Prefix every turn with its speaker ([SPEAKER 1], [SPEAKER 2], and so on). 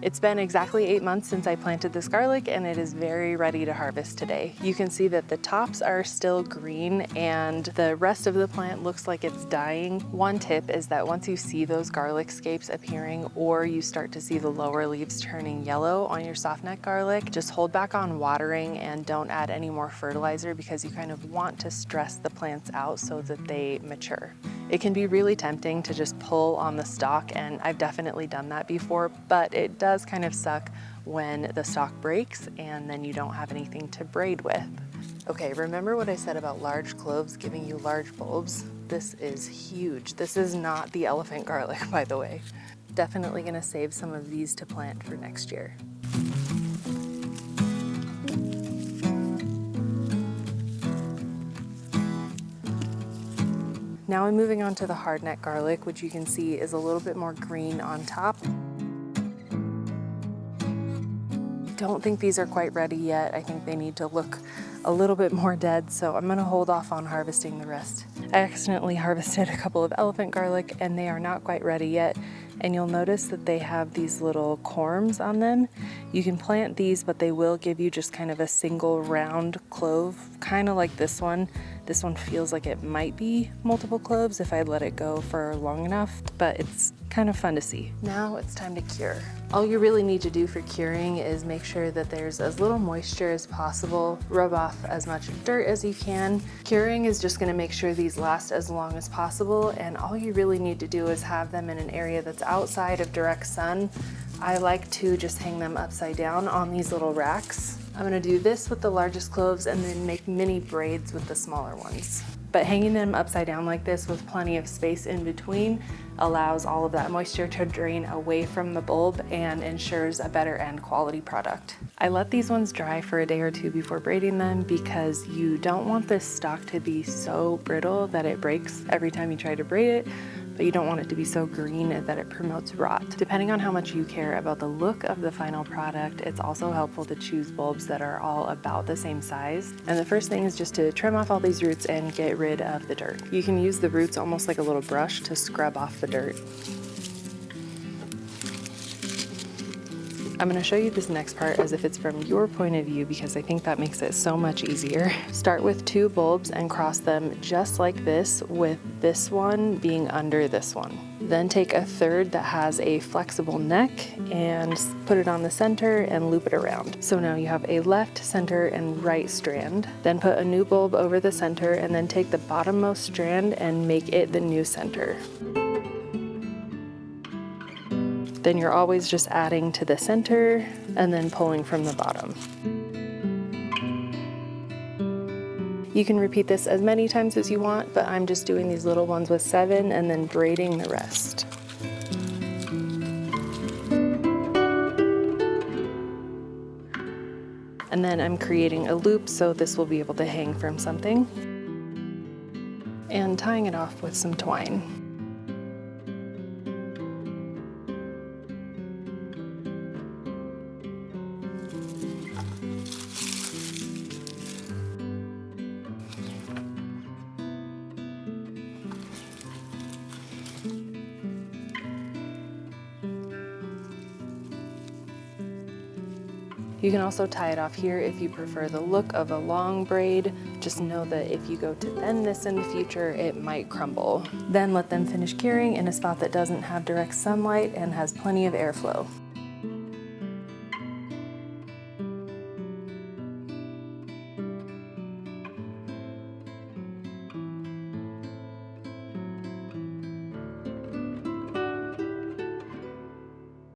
[SPEAKER 1] It's been exactly 8 months since I planted this garlic and it is very ready to harvest today. You can see that the tops are still green and the rest of the plant looks like it's dying. One tip is that once you see those garlic scapes appearing or you start to see the lower leaves turning yellow on your softneck garlic, just hold back on watering and don't add any more fertilizer because you kind of want to stress the plants out so that they mature. It can be really tempting to just pull on the stalk, and I've definitely done that before, but it does kind of suck when the stalk breaks and then you don't have anything to braid with. Okay, remember what I said about large cloves giving you large bulbs? This is huge. This is not the elephant garlic, by the way. Definitely gonna save some of these to plant for next year. Now I'm moving on to the hardneck garlic, which you can see is a little bit more green on top. Don't think these are quite ready yet. I think they need to look a little bit more dead, so I'm gonna hold off on harvesting the rest. I accidentally harvested a couple of elephant garlic and they are not quite ready yet. And you'll notice that they have these little corms on them. You can plant these, but they will give you just kind of a single round clove, kind of like this one. This one feels like it might be multiple cloves if I let it go for long enough, but it's kind of fun to see. Now it's time to cure. All you really need to do for curing is make sure that there's as little moisture as possible. Rub off as much dirt as you can. Curing is just gonna make sure these last as long as possible, and all you really need to do is have them in an area that's outside of direct sun. I like to just hang them upside down on these little racks. I'm gonna do this with the largest cloves and then make mini braids with the smaller ones. But hanging them upside down like this with plenty of space in between allows all of that moisture to drain away from the bulb and ensures a better end quality product. I let these ones dry for a day or two before braiding them because you don't want this stalk to be so brittle that it breaks every time you try to braid it, but you don't want it to be so green that it promotes rot. Depending on how much you care about the look of the final product, it's also helpful to choose bulbs that are all about the same size. And the first thing is just to trim off all these roots and get rid of the dirt. You can use the roots almost like a little brush to scrub off the dirt. I'm gonna show you this next part as if it's from your point of view because I think that makes it so much easier. Start with 2 bulbs and cross them just like this, with this one being under this one. Then take a third that has a flexible neck and put it on the center and loop it around. So now you have a left, center, and right strand. Then put a new bulb over the center and then take the bottommost strand and make it the new center. Then you're always just adding to the center and then pulling from the bottom. You can repeat this as many times as you want, but I'm just doing these little ones with 7 and then braiding the rest. And then I'm creating a loop so this will be able to hang from something. And tying it off with some twine. You can also tie it off here if you prefer the look of a long braid. Just know that if you go to bend this in the future, it might crumble. Then let them finish curing in a spot that doesn't have direct sunlight and has plenty of airflow.